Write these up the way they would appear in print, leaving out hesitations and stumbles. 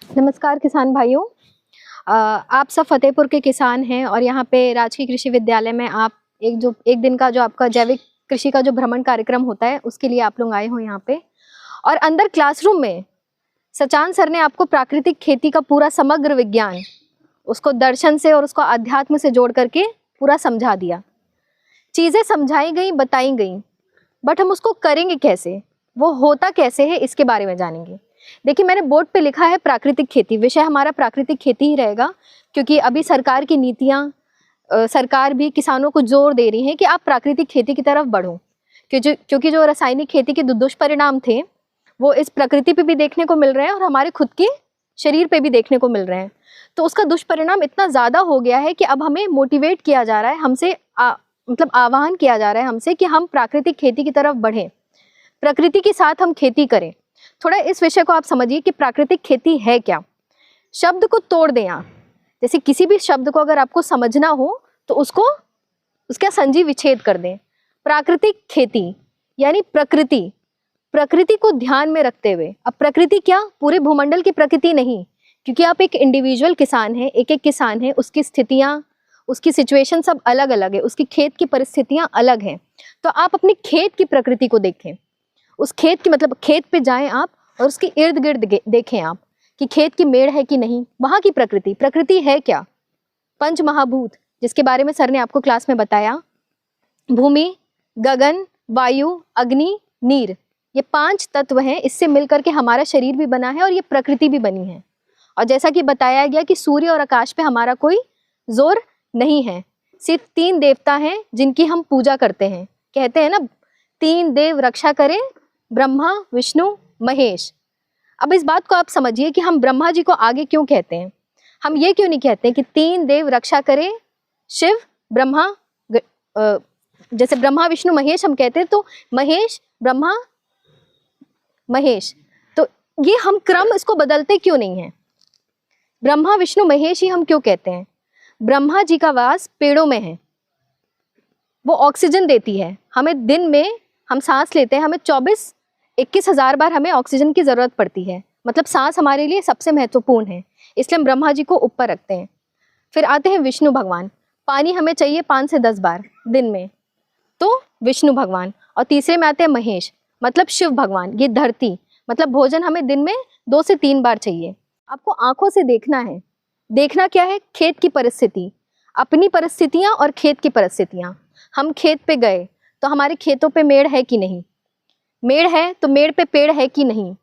नमस्कार किसान भाइयों। आप सब फतेहपुर के किसान हैं और यहाँ पे राजकीय कृषि विद्यालय में आप एक दिन का जो आपका जैविक कृषि का जो भ्रमण कार्यक्रम होता है उसके लिए आप लोग आए हो यहाँ पे। और अंदर क्लासरूम में सचान सर ने आपको प्राकृतिक खेती का पूरा समग्र विज्ञान उसको दर्शन से और उसको अध्यात्म से जोड़ करके पूरा समझा दिया। चीज़ें समझाई गई, बताई गई, बट हम उसको करेंगे कैसे, वो होता कैसे है, इसके बारे में जानेंगे। देखिए, मैंने बोर्ड पे लिखा है प्राकृतिक खेती, विषय हमारा प्राकृतिक खेती ही रहेगा, क्योंकि अभी सरकार की नीतियाँ, सरकार भी किसानों को जोर दे रही है कि आप प्राकृतिक खेती की तरफ बढ़ो, क्योंकि जो रासायनिक खेती के दुष्परिणाम थे वो इस प्रकृति पे भी देखने को मिल रहे हैं और हमारे खुद के शरीर पे भी देखने को मिल रहे हैं। तो उसका दुष्परिणाम इतना ज़्यादा हो गया है कि अब हमें मोटिवेट किया जा रहा है, हमसे मतलब आह्वान किया जा रहा है हमसे कि हम प्राकृतिक खेती की तरफ बढ़ें, प्रकृति के साथ हम खेती करें। थोड़ा इस विषय को आप समझिए कि प्राकृतिक खेती है क्या। शब्द को तोड़ दें आप, जैसे किसी भी शब्द को अगर आपको समझना हो तो उसका संजी विच्छेद कर दें। प्राकृतिक खेती यानी प्रकृति, प्रकृति को ध्यान में रखते हुए। अब प्रकृति क्या, पूरे भूमंडल की प्रकृति नहीं, क्योंकि आप एक इंडिविजुअल किसान हैं, एक एक किसान है, उसकी स्थितियाँ, उसकी सिचुएशन सब अलग अलग है, उसकी खेत की परिस्थितियाँ अलग हैं। तो आप अपने खेत की प्रकृति को देखें, उस खेत की मतलब खेत पे जाएं आप और उसके इर्द गिर्द देखें आप कि खेत की मेड़ है कि नहीं, वहाँ की प्रकृति है क्या। पंच महाभूत जिसके बारे में सर ने आपको क्लास में बताया, भूमि, गगन, वायु, अग्नि, नीर, ये 5 तत्व हैं। इससे मिलकर के हमारा शरीर भी बना है और ये प्रकृति भी बनी है। और जैसा कि बताया गया कि सूर्य और आकाश पे हमारा कोई जोर नहीं है, सिर्फ 3 देवता हैं जिनकी हम पूजा करते हैं। कहते हैं ना, 3 देव रक्षा करें, ब्रह्मा, विष्णु, महेश। अब इस बात को आप समझिए कि हम ब्रह्मा जी को आगे क्यों कहते हैं। हम ये क्यों नहीं कहते हैं कि 3 देव रक्षा करें, शिव, ब्रह्मा, जैसे ब्रह्मा, विष्णु, महेश हम कहते हैं, तो महेश, ब्रह्मा, महेश, तो ये हम क्रम इसको बदलते क्यों नहीं है। ब्रह्मा, विष्णु, महेश ही हम क्यों कहते हैं। ब्रह्मा जी का वास पेड़ों में है, वो ऑक्सीजन देती है हमें। दिन में हम सांस लेते हैं, हमें 21,000 बार हमें ऑक्सीजन की जरूरत पड़ती है, मतलब सांस हमारे लिए सबसे महत्वपूर्ण है, इसलिए हम ब्रह्मा जी को ऊपर रखते हैं। फिर आते हैं विष्णु भगवान, पानी हमें चाहिए 5 से 10 बार दिन में, तो विष्णु भगवान। और तीसरे में आते हैं महेश, मतलब शिव भगवान, ये धरती, मतलब भोजन हमें दिन में 2 से 3 बार चाहिए। आपको आंखों से देखना है, देखना क्या है, खेत की परिस्थिति, अपनी परिस्थितियाँ और खेत की परिस्थितियाँ। हम खेत पे गए तो हमारे खेतों पे मेड़ है कि नहीं, मेड़ है तो मेड़ पे पेड़ है कि नहीं।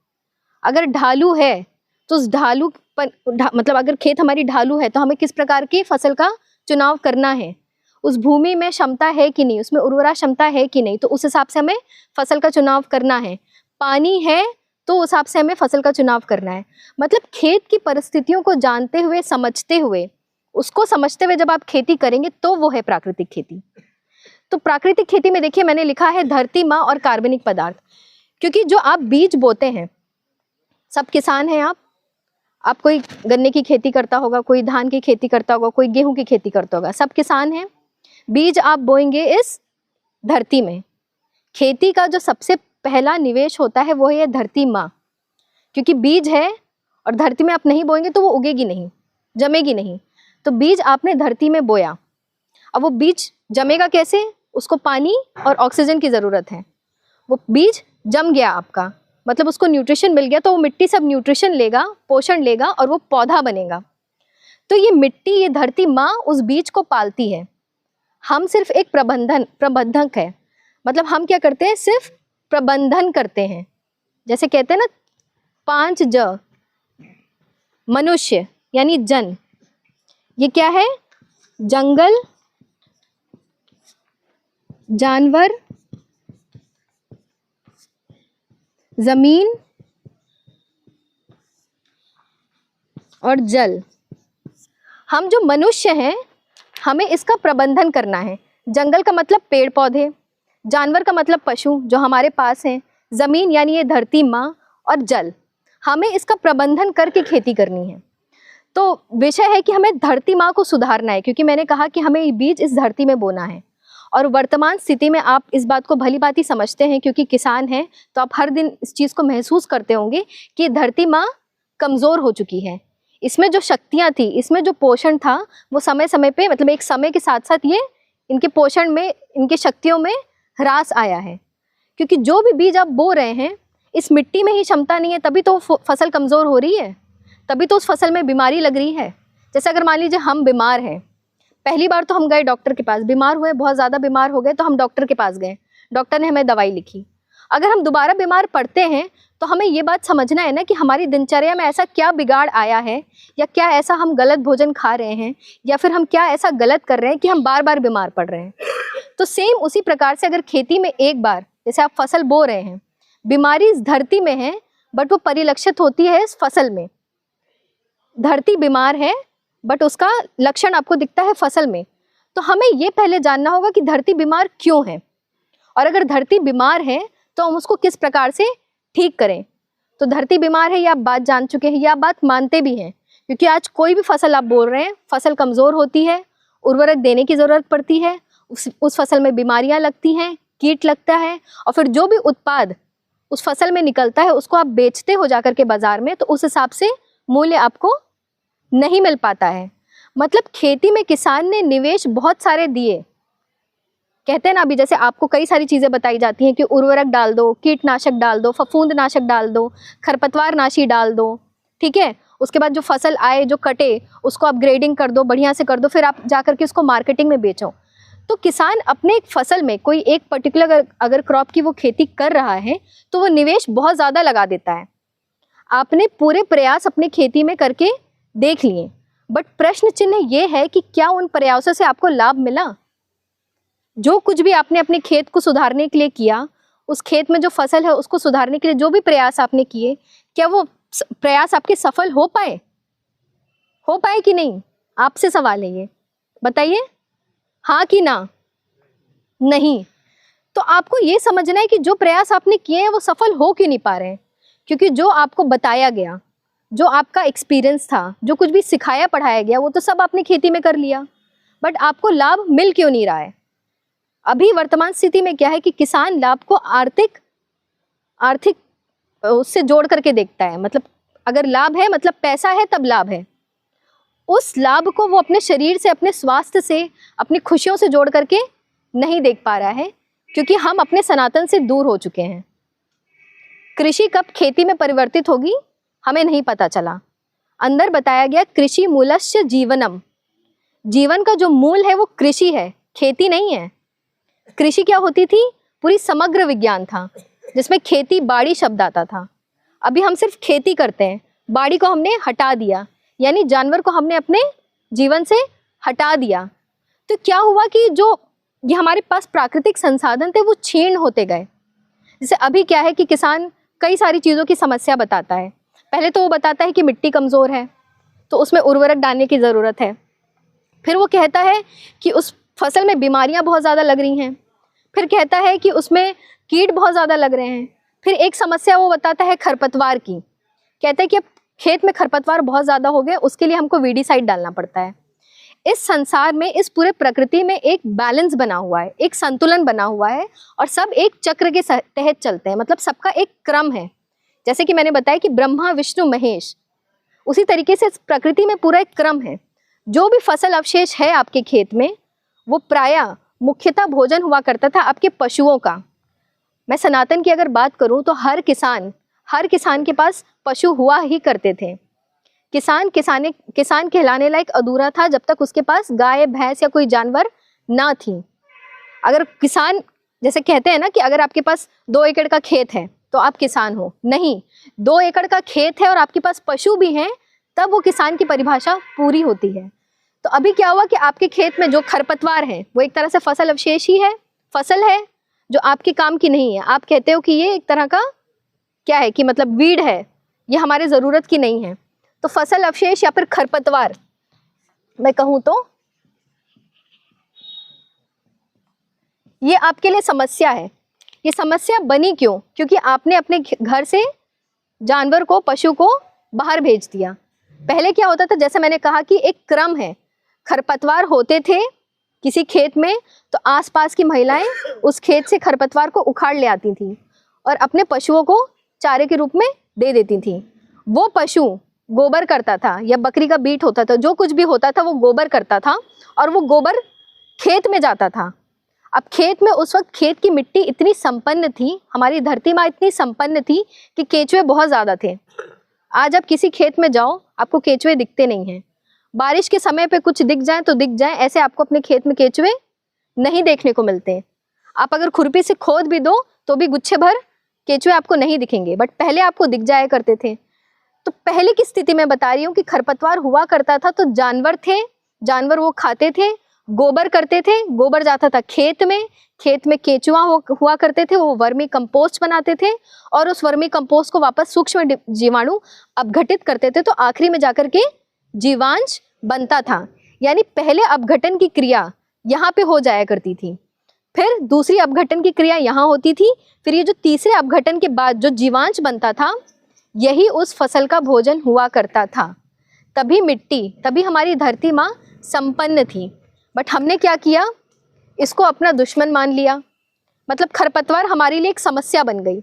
अगर ढालू है तो उस ढालू पर मतलब अगर खेत हमारी ढालू है तो हमें किस प्रकार की फसल का चुनाव करना है, उस भूमि में क्षमता है कि नहीं, उसमें उर्वरा क्षमता है कि नहीं, तो उस हिसाब से हमें फसल का चुनाव करना है। पानी है तो उस हिसाब से हमें फसल का चुनाव करना है। मतलब खेत की परिस्थितियों को जानते हुए, समझते हुए, उसको समझते हुए जब आप खेती करेंगे तो वो है प्राकृतिक खेती। तो प्राकृतिक खेती में देखिए मैंने लिखा है धरती, माँ और कार्बनिक पदार्थ, क्योंकि जो आप बीज बोते हैं, सब किसान हैं आप कोई गन्ने की खेती करता होगा, कोई धान की खेती करता होगा, कोई गेहूं की खेती करता होगा, सब किसान हैं। बीज आप बोएंगे इस धरती में। खेती का जो सबसे पहला निवेश होता है वो है धरती माँ, क्योंकि बीज है और धरती में आप नहीं बोएंगे तो वो उगेगी नहीं, जमेगी नहीं। तो बीज आपने धरती में बोया, अब वो बीज जमेगा कैसे, उसको पानी और ऑक्सीजन की ज़रूरत है। वो बीज जम गया आपका, मतलब उसको न्यूट्रिशन मिल गया, तो वो मिट्टी सब न्यूट्रिशन लेगा, पोषण लेगा और वो पौधा बनेगा। तो ये मिट्टी, ये धरती माँ उस बीज को पालती है। हम सिर्फ एक प्रबंधक है, मतलब हम क्या करते हैं, सिर्फ प्रबंधन करते हैं। जैसे कहते हैं ना 5 ज, मनुष्य यानी जन, ये क्या है, जंगल, जानवर, जमीन और जल। हम जो मनुष्य हैं हमें इसका प्रबंधन करना है। जंगल का मतलब पेड़ पौधे, जानवर का मतलब पशु जो हमारे पास हैं, जमीन यानी ये धरती माँ, और जल, हमें इसका प्रबंधन करके खेती करनी है। तो विषय है कि हमें धरती माँ को सुधारना है, क्योंकि मैंने कहा कि हमें ये बीज इस धरती में बोना है। और वर्तमान स्थिति में आप इस बात को भली भांति समझते हैं, क्योंकि किसान हैं तो आप हर दिन इस चीज़ को महसूस करते होंगे कि धरती माँ कमज़ोर हो चुकी है। इसमें जो शक्तियाँ थी, इसमें जो पोषण था, वो समय समय पे मतलब एक समय के साथ साथ ये इनके पोषण में, इनकी शक्तियों में ह्रास आया है। क्योंकि जो भी बीज आप बो रहे हैं, इस मिट्टी में ही क्षमता नहीं है, तभी तो फसल कमज़ोर हो रही है, तभी तो उस फसल में बीमारी लग रही है। जैसे अगर मान लीजिए हम बीमार हैं, पहली बार तो हम गए डॉक्टर के पास, बीमार हुए, बहुत ज़्यादा बीमार हो गए, तो हम डॉक्टर के पास गए, डॉक्टर ने हमें दवाई लिखी। अगर हम दोबारा बीमार पड़ते हैं तो हमें ये बात समझना है ना कि हमारी दिनचर्या में ऐसा क्या बिगाड़ आया है, या क्या ऐसा हम गलत भोजन खा रहे हैं, या फिर हम क्या ऐसा गलत कर रहे हैं कि हम बार बार बीमार पड़ रहे हैं। तो सेम उसी प्रकार से अगर खेती में एक बार जैसे आप फसल बो रहे हैं, बीमारी इस धरती में है बट वो परिलक्षित होती है इस फसल में। धरती बीमार है बट उसका लक्षण आपको दिखता है फसल में। तो हमें ये पहले जानना होगा कि धरती बीमार क्यों है, और अगर धरती बीमार है तो हम उसको किस प्रकार से ठीक करें। तो धरती बीमार है, ये आप बात जान चुके हैं, ये आप बात मानते भी हैं, क्योंकि आज कोई भी फसल आप बोल रहे हैं, फसल कमज़ोर होती है, उर्वरक देने की ज़रूरत पड़ती है, उस फसल में बीमारियां लगती हैं, कीट लगता है, और फिर जो भी उत्पाद उस फसल में निकलता है उसको आप बेचते हो जाकर के बाज़ार में, तो उस हिसाब से मूल्य आपको नहीं मिल पाता है। मतलब खेती में किसान ने निवेश बहुत सारे दिए। कहते हैं ना, अभी जैसे आपको कई सारी चीज़ें बताई जाती हैं कि उर्वरक डाल दो, कीटनाशक डाल दो, फफूंदनाशक डाल दो, खरपतवारनाशी डाल दो, ठीक है। उसके बाद जो फसल आए, जो कटे, उसको अपग्रेडिंग कर दो, बढ़िया से कर दो, फिर आप जा करके उसको मार्केटिंग में बेचो। तो किसान अपने एक फसल में कोई एक पर्टिकुलर अगर क्रॉप की वो खेती कर रहा है तो वो निवेश बहुत ज़्यादा लगा देता है। आपने पूरे प्रयास अपनी खेती में करके देख लिए, बट प्रश्न चिन्ह ये है कि क्या उन प्रयासों से आपको लाभ मिला? जो कुछ भी आपने अपने खेत को सुधारने के लिए किया, उस खेत में जो फसल है उसको सुधारने के लिए जो भी प्रयास आपने किए, क्या वो प्रयास आपके सफल हो पाए? हो पाए कि नहीं? आपसे सवाल है ये, बताइए, हाँ कि ना? नहीं। तो आपको ये समझना है कि जो प्रयास आपने किए हैं वो सफल हो क्यों नहीं पा रहे हैं? क्योंकि जो आपको बताया गया, जो आपका एक्सपीरियंस था, जो कुछ भी सिखाया पढ़ाया गया, वो तो सब आपने खेती में कर लिया, बट आपको लाभ मिल क्यों नहीं रहा है? अभी वर्तमान स्थिति में क्या है कि किसान लाभ को आर्थिक उससे जोड़ करके देखता है। मतलब अगर लाभ है, मतलब पैसा है तब लाभ है, उस लाभ को वो अपने शरीर से, अपने स्वास्थ्य से, अपनी खुशियों से जोड़ करके नहीं देख पा रहा है, क्योंकि हम अपने सनातन से दूर हो चुके हैं। कृषि कब खेती में परिवर्तित होगी हमें नहीं पता चला। अंदर बताया गया कृषि मूलस्य जीवनम, जीवन का जो मूल है वो कृषि है, खेती नहीं है। कृषि क्या होती थी? पूरी समग्र विज्ञान था, जिसमें खेती बाड़ी शब्द आता था। अभी हम सिर्फ खेती करते हैं, बाड़ी को हमने हटा दिया, यानी जानवर को हमने अपने जीवन से हटा दिया। तो क्या हुआ कि जो ये हमारे पास प्राकृतिक संसाधन थे वो क्षीण होते गए। जैसे अभी क्या है कि किसान कई सारी चीज़ों की समस्या बताता है। पहले तो वो बताता है कि मिट्टी कमज़ोर है तो उसमें उर्वरक डालने की ज़रूरत है, फिर वो कहता है कि उस फसल में बीमारियां बहुत ज़्यादा लग रही हैं, फिर कहता है कि उसमें कीट बहुत ज़्यादा लग रहे हैं, फिर एक समस्या वो बताता है खरपतवार की। कहता है कि अब खेत में खरपतवार बहुत ज़्यादा हो गए, उसके लिए हमको वीडीसाइड डालना पड़ता है। इस संसार में, इस पूरे प्रकृति में एक बैलेंस बना हुआ है, एक संतुलन बना हुआ है, और सब एक चक्र के तहत चलते हैं। मतलब सबका एक क्रम है। जैसे कि मैंने बताया कि ब्रह्मा विष्णु महेश, उसी तरीके से प्रकृति में पूरा एक क्रम है। जो भी फसल अवशेष है आपके खेत में, वो प्रायः मुख्यतः भोजन हुआ करता था आपके पशुओं का। मैं सनातन की अगर बात करूं तो हर किसान के पास पशु हुआ ही करते थे। किसान कहलाने लायक अधूरा था जब तक उसके पास गाय भैंस या कोई जानवर ना थी। अगर किसान, जैसे कहते हैं ना कि अगर आपके पास 2 एकड़ का खेत है तो आप किसान हो, नहीं, 2 एकड़ का खेत है और आपके पास पशु भी हैं, तब वो किसान की परिभाषा पूरी होती है। तो अभी क्या हुआ कि आपके खेत में जो खरपतवार है वो एक तरह से फसल अवशेष ही है, फसल है जो आपके काम की नहीं है। आप कहते हो कि ये एक तरह का क्या है कि मतलब वीड है, ये हमारे ज़रूरत की नहीं है। तो फसल अवशेष या फिर खरपतवार मैं कहूँ तो ये आपके लिए समस्या है। ये समस्या बनी क्यों? क्योंकि आपने अपने घर से जानवर को, पशु को बाहर भेज दिया। पहले क्या होता था, जैसे मैंने कहा कि एक क्रम है, खरपतवार होते थे किसी खेत में तो आसपास की महिलाएं उस खेत से खरपतवार को उखाड़ ले आती थी और अपने पशुओं को चारे के रूप में दे देती थी। वो पशु गोबर करता था या बकरी का बीट होता था, जो कुछ भी होता था वो गोबर करता था और वो गोबर खेत में जाता था। अब खेत में उस वक्त खेत की मिट्टी इतनी संपन्न थी, हमारी धरती माँ इतनी संपन्न थी कि केचुए बहुत ज़्यादा थे। आज आप किसी खेत में जाओ, आपको केचुए दिखते नहीं हैं। बारिश के समय पे कुछ दिख जाए तो दिख जाए, ऐसे आपको अपने खेत में केचुए नहीं देखने को मिलते। आप अगर खुरपी से खोद भी दो तो भी गुच्छे भर केचुए आपको नहीं दिखेंगे, बट पहले आपको दिख जाया करते थे। तो पहले की स्थिति में बता रही हूँ कि खरपतवार हुआ करता था तो जानवर थे, जानवर वो खाते थे, गोबर करते थे, गोबर जाता था खेत में केचुआ हुआ करते थे, वो वर्मी कंपोस्ट बनाते थे और उस वर्मी कंपोस्ट को वापस सूक्ष्म जीवाणु अपघटित करते थे, तो आखिरी में जाकर के जीवांश बनता था। यानी पहले अपघटन की क्रिया यहाँ पे हो जाया करती थी, फिर दूसरी अपघटन की क्रिया यहाँ होती थी, फिर ये जो तीसरे अपघटन के बाद जो जीवांश बनता था यही उस फसल का भोजन हुआ करता था। तभी हमारी धरती माँ संपन्न थी। बट हमने क्या किया, इसको अपना दुश्मन मान लिया। मतलब खरपतवार हमारे लिए एक समस्या बन गई।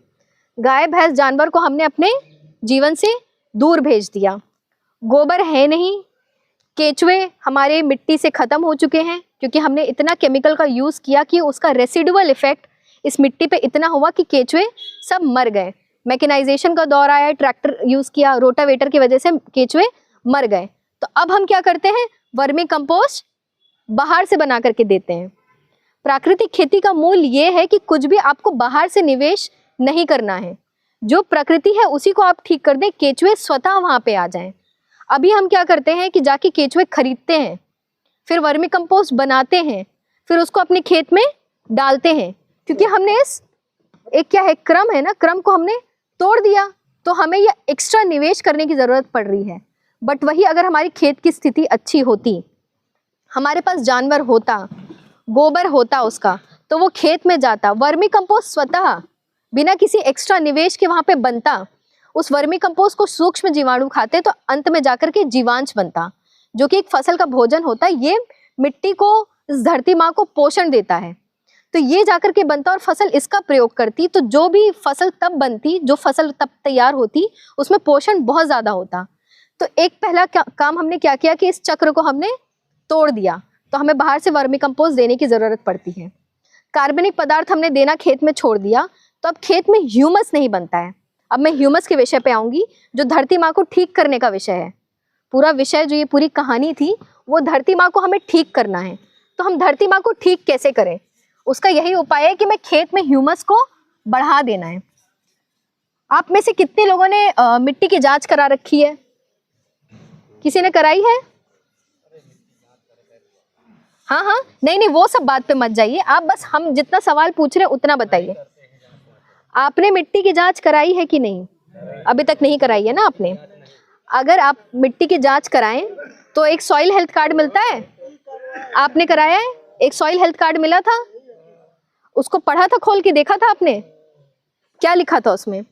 गाय भैंस जानवर को हमने अपने जीवन से दूर भेज दिया। गोबर है नहीं, केचुए हमारे मिट्टी से ख़त्म हो चुके हैं क्योंकि हमने इतना केमिकल का यूज़ किया कि उसका रेसिडुअल इफेक्ट इस मिट्टी पे इतना हुआ कि केचुए सब मर गए। मैकेनाइजेशन का दौर आया, ट्रैक्टर यूज़ किया, रोटावेटर की वजह से केचुए मर गए। तो अब हम क्या करते हैं, वर्मी कंपोस्ट बाहर से बना करके देते हैं। प्राकृतिक खेती का मूल ये है कि कुछ भी आपको बाहर से निवेश नहीं करना है, जो प्रकृति है उसी को आप ठीक कर दें, केचुए स्वतः वहाँ पे आ जाएं। अभी हम क्या करते हैं कि जाके केचुए खरीदते हैं, फिर वर्मी कंपोस्ट बनाते हैं, फिर उसको अपने खेत में डालते हैं, क्योंकि हमने इस एक क्या है क्रम है ना, क्रम को हमने तोड़ दिया, तो हमें यह एक्स्ट्रा निवेश करने की ज़रूरत पड़ रही है। बट वही अगर हमारी खेत की स्थिति अच्छी होती, हमारे पास जानवर होता, गोबर होता उसका, तो वो खेत में जाता, वर्मी कंपोस्ट स्वतः बिना किसी एक्स्ट्रा निवेश के वहाँ पे बनता, उस वर्मी कंपोस्ट को सूक्ष्म जीवाणु खाते तो अंत में जाकर के जीवांश बनता, जो कि एक फसल का भोजन होता है। ये मिट्टी को, इस धरती माँ को पोषण देता है, तो ये जाकर के बनता और फसल इसका प्रयोग करती, तो जो भी फसल तब बनती, जो फसल तब तैयार होती, उसमें पोषण बहुत ज़्यादा होता। तो एक पहला काम हमने क्या किया कि इस चक्र को हमने तोड़ दिया, तो हमें बाहर से वर्मी कंपोस्ट देने की ज़रूरत पड़ती है। कार्बनिक पदार्थ हमने देना खेत में छोड़ दिया, तो अब खेत में ह्यूमस नहीं बनता है। अब मैं ह्यूमस के विषय पे आऊँगी, जो धरती माँ को ठीक करने का विषय है। पूरा विषय, जो ये पूरी कहानी थी, वो धरती माँ को हमें ठीक करना है। तो हम धरती माँ को ठीक कैसे करें, उसका यही उपाय है कि मैं खेत में ह्यूमस को बढ़ा देना है। आप में से कितने लोगों ने मिट्टी की जांच करा रखी है? किसी ने कराई है? हाँ हाँ, नहीं, वो सब बात पे मत जाइए, आप बस हम जितना सवाल पूछ रहे हैं उतना बताइए। आपने मिट्टी की जांच कराई है कि नहीं? अभी तक नहीं कराई है ना आपने। अगर आप मिट्टी की जांच कराएं तो एक सॉइल हेल्थ कार्ड मिलता है, आपने कराया है? एक सॉइल हेल्थ कार्ड मिला था, उसको पढ़ा था, खोल के देखा था आपने? क्या लिखा था उसमें?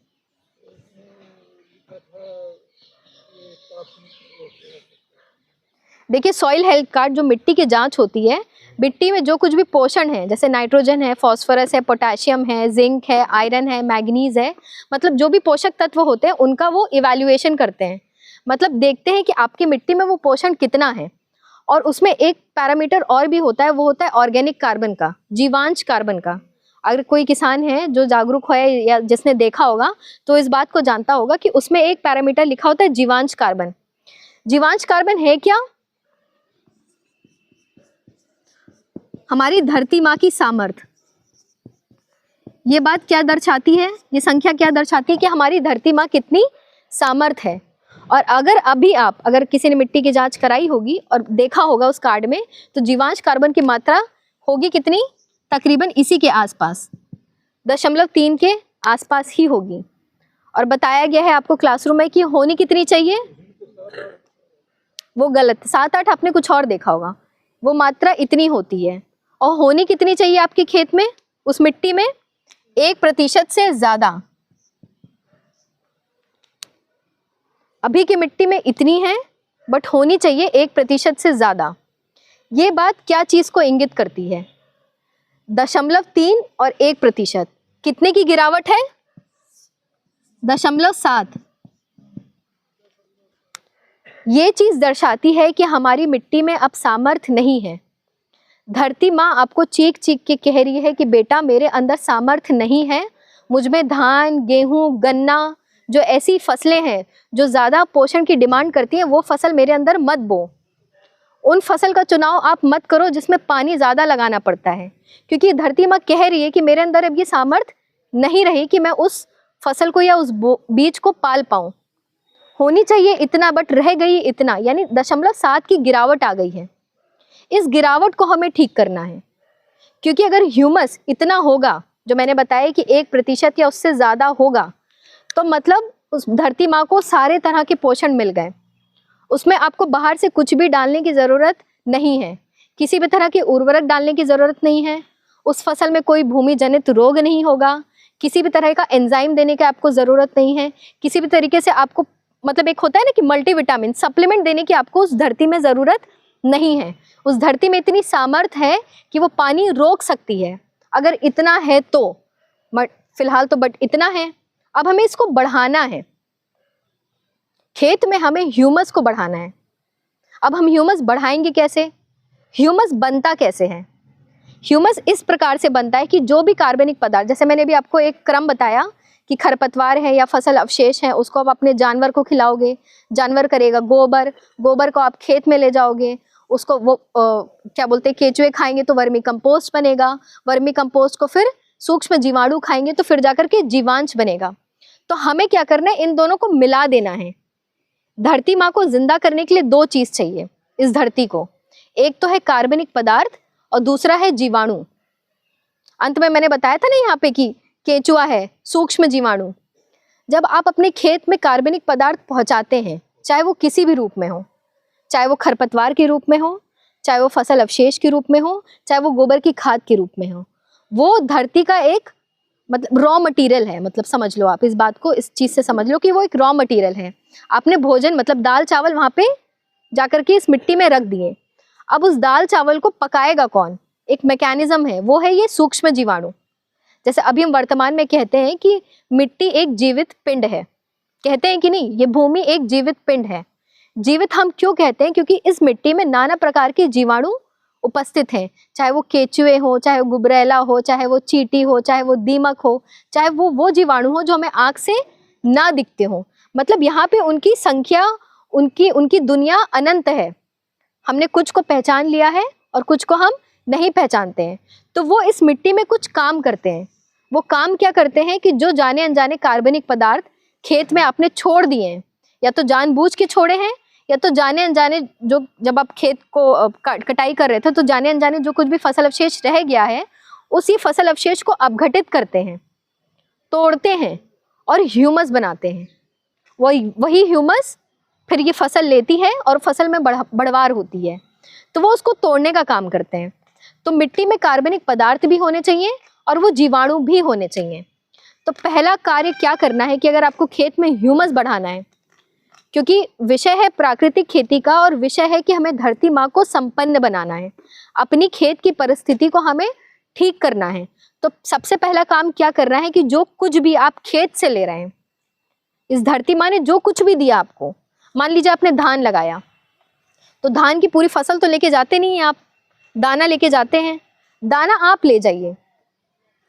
देखिए, सॉइल हेल्थ कार्ड जो मिट्टी की जांच होती है, मिट्टी में जो कुछ भी पोषण है, जैसे नाइट्रोजन है, फास्फोरस है, पोटेशियम है, जिंक है, आयरन है, मैग्नीज है, मतलब जो भी पोषक तत्व होते हैं उनका वो इवैल्यूएशन करते हैं। मतलब देखते हैं कि आपकी मिट्टी में वो पोषण कितना है। और उसमें एक पैरामीटर और भी होता है, वो होता है ऑर्गेनिक कार्बन का, जीवांश कार्बन का। अगर कोई किसान है जो जागरूक है या जिसने देखा होगा तो इस बात को जानता होगा कि उसमें एक पैरामीटर लिखा होता है जीवांश कार्बन। जीवांश कार्बन है क्या? हमारी धरती माँ की सामर्थ्य। ये बात क्या दर्शाती है, ये संख्या क्या दर्शाती है कि हमारी धरती माँ कितनी सामर्थ्य है। और अगर किसी ने मिट्टी की जांच कराई होगी और देखा होगा उस कार्ड में, तो जीवांश कार्बन की मात्रा होगी कितनी? तकरीबन इसी के आसपास, 0.3 के आसपास ही होगी। और बताया गया है आपको क्लासरूम में कि होनी कितनी चाहिए, वो गलत, 7-8 आपने कुछ और देखा होगा, वो मात्रा इतनी होती है। और होनी कितनी चाहिए आपके खेत में, उस मिट्टी में? 1% से ज्यादा। अभी की मिट्टी में इतनी है, बट होनी चाहिए 1% से ज्यादा। ये बात क्या चीज को इंगित करती है? 0.3 और 1%, कितने की गिरावट है? 0.7। ये चीज दर्शाती है कि हमारी मिट्टी में अब सामर्थ्य नहीं है। धरती माँ आपको चीख चीख के कह रही है कि बेटा मेरे अंदर सामर्थ्य नहीं है, मुझ में धान, गेहूं, गन्ना, जो ऐसी फसलें हैं जो ज्यादा पोषण की डिमांड करती हैं, वो फसल मेरे अंदर मत बो। उन फसल का चुनाव आप मत करो जिसमें पानी ज्यादा लगाना पड़ता है, क्योंकि धरती माँ कह रही है कि मेरे अंदर अब ये सामर्थ्य नहीं रही कि मैं उस फसल को या उस बीज को पाल पाऊं। होनी चाहिए इतना बट रह गई इतना, यानी 0.7 की गिरावट आ गई है। इस गिरावट को हमें ठीक करना है, क्योंकि अगर ह्यूमस इतना होगा जो मैंने बताया कि 1% या उससे ज्यादा होगा, तो मतलब उस धरती माँ को सारे तरह के पोषण मिल गए। उसमें आपको बाहर से कुछ भी डालने की जरूरत नहीं है, किसी भी तरह के उर्वरक डालने की जरूरत नहीं है, उस फसल में कोई भूमि जनित रोग नहीं होगा, किसी भी तरह का एंजाइम देने की आपको जरूरत नहीं है, किसी भी तरीके से आपको मतलब एक होता है ना कि मल्टीविटामिन सप्लीमेंट देने की आपको उस धरती में जरूरत नहीं है। उस धरती में इतनी सामर्थ्य है कि वो पानी रोक सकती है, अगर इतना है तो। फिलहाल तो बट इतना है, अब हमें इसको बढ़ाना है। खेत में हमें ह्यूमस को बढ़ाना है। अब हम ह्यूमस बढ़ाएंगे कैसे? ह्यूमस बनता कैसे है? ह्यूमस इस प्रकार से बनता है कि जो भी कार्बनिक पदार्थ, जैसे मैंने भी आपको एक क्रम बताया कि खरपतवार है या फसल अवशेष है, उसको आप अपने जानवर को खिलाओगे, जानवर करेगा गोबर, गोबर को आप खेत में ले जाओगे, उसको वो क्या बोलते हैं, केचुए खाएंगे तो वर्मी कंपोस्ट बनेगा, वर्मी कंपोस्ट को फिर सूक्ष्म जीवाणु खाएंगे तो फिर जाकर के जीवांश बनेगा। तो हमें क्या करना है, इन दोनों को मिला देना है। धरती माँ को जिंदा करने के लिए 2 चीज चाहिए इस धरती को, एक तो है कार्बनिक पदार्थ और दूसरा है जीवाणु। अंत में मैंने बताया था ना यहाँ पे कि केचुआ है, सूक्ष्म जीवाणु। जब आप अपने खेत में कार्बनिक पदार्थ पहुंचाते हैं, चाहे वो किसी भी रूप में हो, चाहे वो खरपतवार के रूप में हो, चाहे वो फसल अवशेष के रूप में हो, चाहे वो गोबर की खाद के रूप में हो, वो धरती का एक मतलब रॉ मटेरियल है। मतलब समझ लो आप इस बात को, इस चीज से समझ लो कि वो एक रॉ मटेरियल है। आपने भोजन मतलब दाल चावल वहां पे जाकर के इस मिट्टी में रख दिए, अब उस दाल चावल को पकाएगा कौन? एक मैकेनिज्म है, वो है ये सूक्ष्म जीवाणु। जैसे अभी हम वर्तमान में कहते हैं कि मिट्टी एक जीवित पिंड है, कहते हैं कि नहीं, ये भूमि एक जीवित पिंड है। जीवित हम क्यों कहते हैं? क्योंकि इस मिट्टी में नाना प्रकार के जीवाणु उपस्थित हैं, चाहे वो केचुए हो, चाहे वो गुबरैला हो, चाहे वो चींटी हो, चाहे वो दीमक हो, चाहे वो जीवाणु हो जो हमें आंख से ना दिखते हो। मतलब यहाँ पे उनकी संख्या, उनकी दुनिया अनंत है। हमने कुछ को पहचान लिया है और कुछ को हम नहीं पहचानते हैं। तो वो इस मिट्टी में कुछ काम करते हैं। वो काम क्या करते हैं कि जो जाने अनजाने कार्बनिक पदार्थ खेत में आपने छोड़ दिए हैं, या तो जानबूझ के छोड़े हैं या तो जाने अनजाने, जो जब आप खेत को कटाई कर रहे थे तो जाने अनजाने जो कुछ भी फसल अवशेष रह गया है, उसी फसल अवशेष को अपघटित करते हैं, तोड़ते हैं और ह्यूमस बनाते हैं। वही ह्यूमस फिर ये फसल लेती है और फसल में बढ़वार होती है, तो वो उसको तोड़ने का काम करते हैं। तो मिट्टी में कार्बनिक पदार्थ भी होने चाहिए और वो जीवाणु भी होने चाहिए। तो पहला कार्य क्या करना है कि अगर आपको खेत में ह्यूमस बढ़ाना है, क्योंकि विषय है प्राकृतिक खेती का और विषय है कि हमें धरती माँ को संपन्न बनाना है, अपनी खेत की परिस्थिति को हमें ठीक करना है। तो सबसे पहला काम क्या करना है कि जो कुछ भी आप खेत से ले रहे हैं, इस धरती माँ ने जो कुछ भी दिया आपको, मान लीजिए आपने धान लगाया, तो धान की पूरी फसल तो लेके जाते नहीं हैं आप, दाना लेके जाते हैं। दाना आप ले जाइए,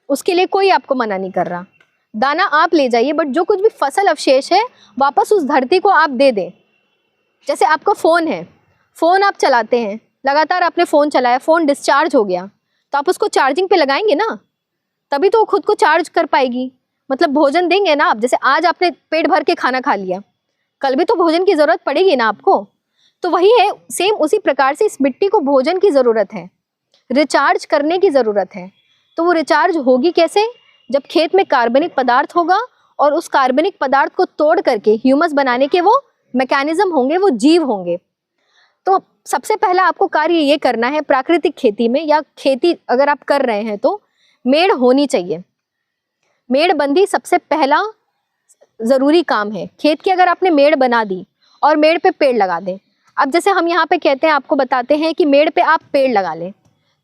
उसके लिए कोई आपको मना नहीं कर रहा, दाना आप ले जाइए, बट जो कुछ भी फसल अवशेष है वापस उस धरती को आप दे दें। जैसे आपका फ़ोन है, फ़ोन आप चलाते हैं, लगातार आपने फ़ोन चलाया, फ़ोन डिस्चार्ज हो गया, तो आप उसको चार्जिंग पे लगाएंगे ना, तभी तो वो खुद को चार्ज कर पाएगी। मतलब भोजन देंगे ना आप, जैसे आज आपने पेट भर के खाना खा लिया, कल भी तो भोजन की ज़रूरत पड़ेगी ना आपको। तो वही है, सेम उसी प्रकार से इस मिट्टी को भोजन की ज़रूरत है, रिचार्ज करने की ज़रूरत है। तो वो रिचार्ज होगी कैसे? जब खेत में कार्बनिक पदार्थ होगा और उस कार्बनिक पदार्थ को तोड़ करके ह्यूमस बनाने के वो मैकेनिज्म होंगे, वो जीव होंगे। तो सबसे पहला आपको कार्य ये करना है प्राकृतिक खेती में, या खेती अगर आप कर रहे हैं तो मेड़ होनी चाहिए। मेड़बंदी सबसे पहला ज़रूरी काम है। खेत की अगर आपने मेड़ बना दी और मेड़ पे पेड़ लगा दें, अब जैसे हम यहाँ पे कहते हैं, आपको बताते हैं कि मेड़ पे आप पेड़ लगा लें,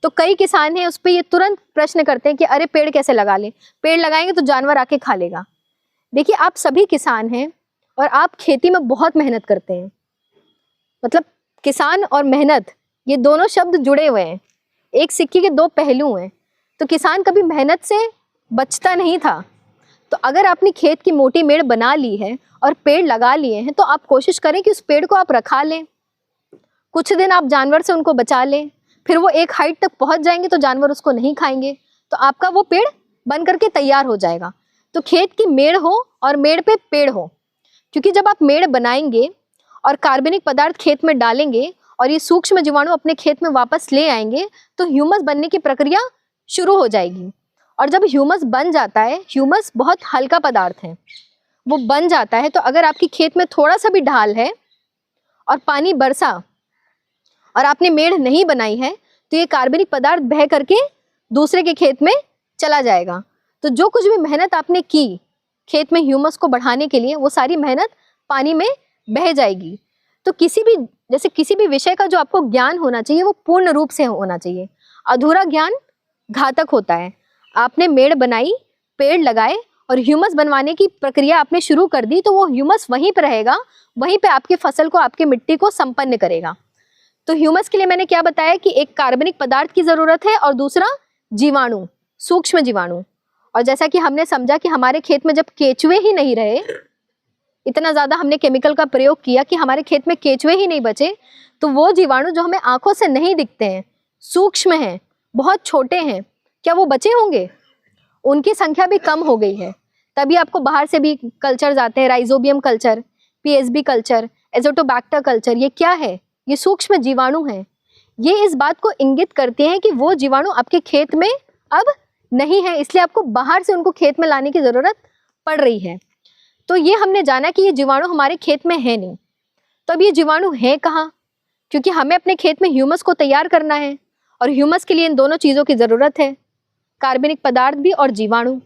तो कई किसान हैं उस पर ये तुरंत प्रश्न करते हैं कि अरे पेड़ कैसे लगा लें, पेड़ लगाएंगे तो जानवर आके खा लेगा। देखिए, आप सभी किसान हैं और आप खेती में बहुत मेहनत करते हैं, मतलब किसान और मेहनत, ये दोनों शब्द जुड़े हुए हैं, एक सिक्के के दो पहलू हैं। तो किसान कभी मेहनत से बचता नहीं था। तो अगर आपने खेत की मोटी मेड़ बना ली है और पेड़ लगा लिए हैं, तो आप कोशिश करें कि उस पेड़ को आप रखा लें, कुछ दिन आप जानवर से उनको बचा लें, फिर वो एक हाइट तक पहुंच जाएंगे तो जानवर उसको नहीं खाएंगे, तो आपका वो पेड़ बन करके तैयार हो जाएगा। तो खेत की मेड़ हो और मेड़ पे पेड़ हो, क्योंकि जब आप मेड़ बनाएंगे और कार्बनिक पदार्थ खेत में डालेंगे और ये सूक्ष्म जीवाणु अपने खेत में वापस ले आएंगे, तो ह्यूमस बनने की प्रक्रिया शुरू हो जाएगी। और जब ह्यूमस बन जाता है, ह्यूमस बहुत हल्का पदार्थ है, वो बन जाता है, तो अगर आपके खेत में थोड़ा सा भी ढाल है और पानी बरसा और आपने मेड़ नहीं बनाई है, तो ये कार्बनिक पदार्थ बह करके दूसरे के खेत में चला जाएगा। तो जो कुछ भी मेहनत आपने की खेत में ह्यूमस को बढ़ाने के लिए, वो सारी मेहनत पानी में बह जाएगी। तो किसी भी विषय का जो आपको ज्ञान होना चाहिए, वो पूर्ण रूप से होना चाहिए। अधूरा ज्ञान घातक होता है। आपने मेड़ बनाई, पेड़ लगाए और ह्यूमस बनवाने की प्रक्रिया आपने शुरू कर दी, तो वो ह्यूमस वहीं पर रहेगा, वहीं पे आपकी फसल को, आपकी मिट्टी को संपन्न करेगा। तो ह्यूमस के लिए मैंने क्या बताया कि एक कार्बनिक पदार्थ की जरूरत है और दूसरा जीवाणु, सूक्ष्म जीवाणु। और जैसा कि हमने समझा कि हमारे खेत में जब केचुए ही नहीं रहे, इतना ज्यादा हमने केमिकल का प्रयोग किया कि हमारे खेत में केचुए ही नहीं बचे, तो वो जीवाणु जो हमें आंखों से नहीं दिखते हैं, सूक्ष्म हैं, बहुत छोटे हैं, क्या वो बचे होंगे? उनकी संख्या भी कम हो गई है। तभी आपको बाहर से भी कल्चर आते हैं, rhizobium culture, PSB culture, Azotobacter culture. ये क्या है? ये सूक्ष्म जीवाणु हैं। ये इस बात को इंगित करते हैं कि वो जीवाणु आपके खेत में अब नहीं है, इसलिए आपको बाहर से उनको खेत में लाने की जरूरत पड़ रही है। तो ये हमने जाना कि ये जीवाणु हमारे खेत में है नहीं। तो अब ये जीवाणु है कहाँ? क्योंकि हमें अपने खेत में ह्यूमस को तैयार करना है, और ह्यूमस के लिए इन दोनों चीज़ों की ज़रूरत है, कार्बनिक पदार्थ भी और जीवाणु।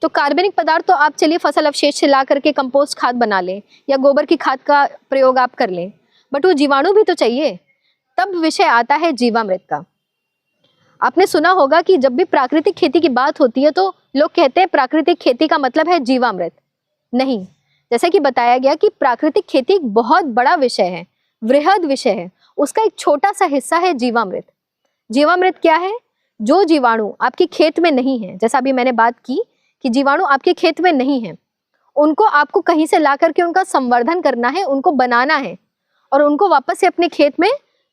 तो कार्बनिक पदार्थ तो आप चलिए फसल अवशेष से ला करके कंपोस्ट खाद बना लें या गोबर की खाद का प्रयोग आप कर लें, बट वो जीवाणु भी तो चाहिए। तब विषय आता है जीवामृत का। आपने सुना होगा कि जब भी प्राकृतिक खेती की बात होती है तो लोग कहते हैं प्राकृतिक खेती का मतलब है जीवामृत। नहीं, जैसा कि बताया गया कि प्राकृतिक खेती एक बहुत बड़ा विषय है, वृहद विषय है, उसका एक छोटा सा हिस्सा है जीवामृत। जीवामृत क्या है? जो जीवाणु आपके खेत में नहीं है, जैसा अभी मैंने बात की कि जीवाणु आपके खेत में नहीं है, उनको आपको कहीं से ला करके उनका संवर्धन करना है, उनको बनाना है और उनको वापस से अपने खेत में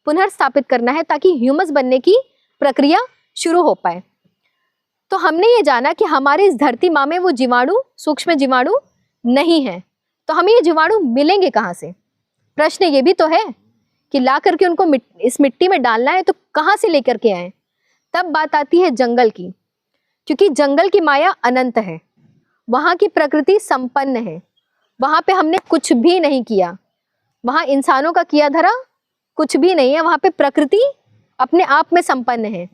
पुनर्स्थापित करना है, ताकि ह्यूमस बनने की प्रक्रिया शुरू हो पाए। तो हमने ये जाना कि हमारे इस धरती माँ में वो जीवाणु, सूक्ष्म जीवाणु नहीं है। तो हमें ये जीवाणु मिलेंगे कहाँ से? प्रश्न ये भी तो है कि ला करके उनको इस मिट्टी में डालना है, तो कहाँ से लेकर के आए? तब बात आती है जंगल की, क्योंकि जंगल की माया अनंत है, वहाँ की प्रकृति संपन्न है, वहाँ पे हमने कुछ भी नहीं किया, वहाँ इंसानों का किया धरा कुछ भी नहीं है, वहाँ पे प्रकृति अपने आप में संपन्न है।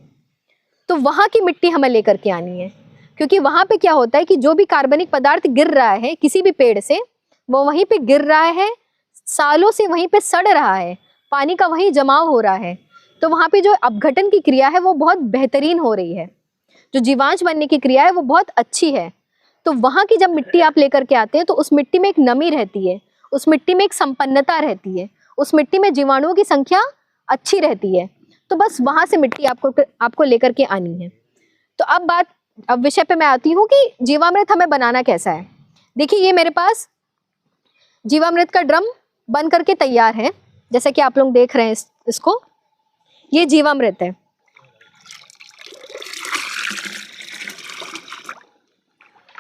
तो वहाँ की मिट्टी हमें लेकर के आनी है, क्योंकि वहाँ पे क्या होता है कि जो भी कार्बनिक पदार्थ गिर रहा है किसी भी पेड़ से, वो वहीं पे गिर रहा है, सालों से वहीं पे सड़ रहा है, पानी का वहीं जमाव हो रहा है। तो वहाँ पे जो अपघटन की क्रिया है वो बहुत बेहतरीन हो रही है, जो जीवांश बनने की क्रिया है वो बहुत अच्छी है। तो वहाँ की जब मिट्टी आप लेकर के आते हैं तो उस मिट्टी में एक नमी रहती है, उस मिट्टी में एक संपन्नता रहती है, उस मिट्टी में जीवाणुओं की संख्या अच्छी रहती है। तो बस वहाँ से मिट्टी आपको लेकर के आनी है। तो अब विषय पे मैं आती हूँ कि जीवामृत हमें बनाना कैसा है। देखिए, ये मेरे पास जीवामृत का ड्रम बन करके तैयार है, जैसा कि आप लोग देख रहे हैं इसको। ये जीवामृत है।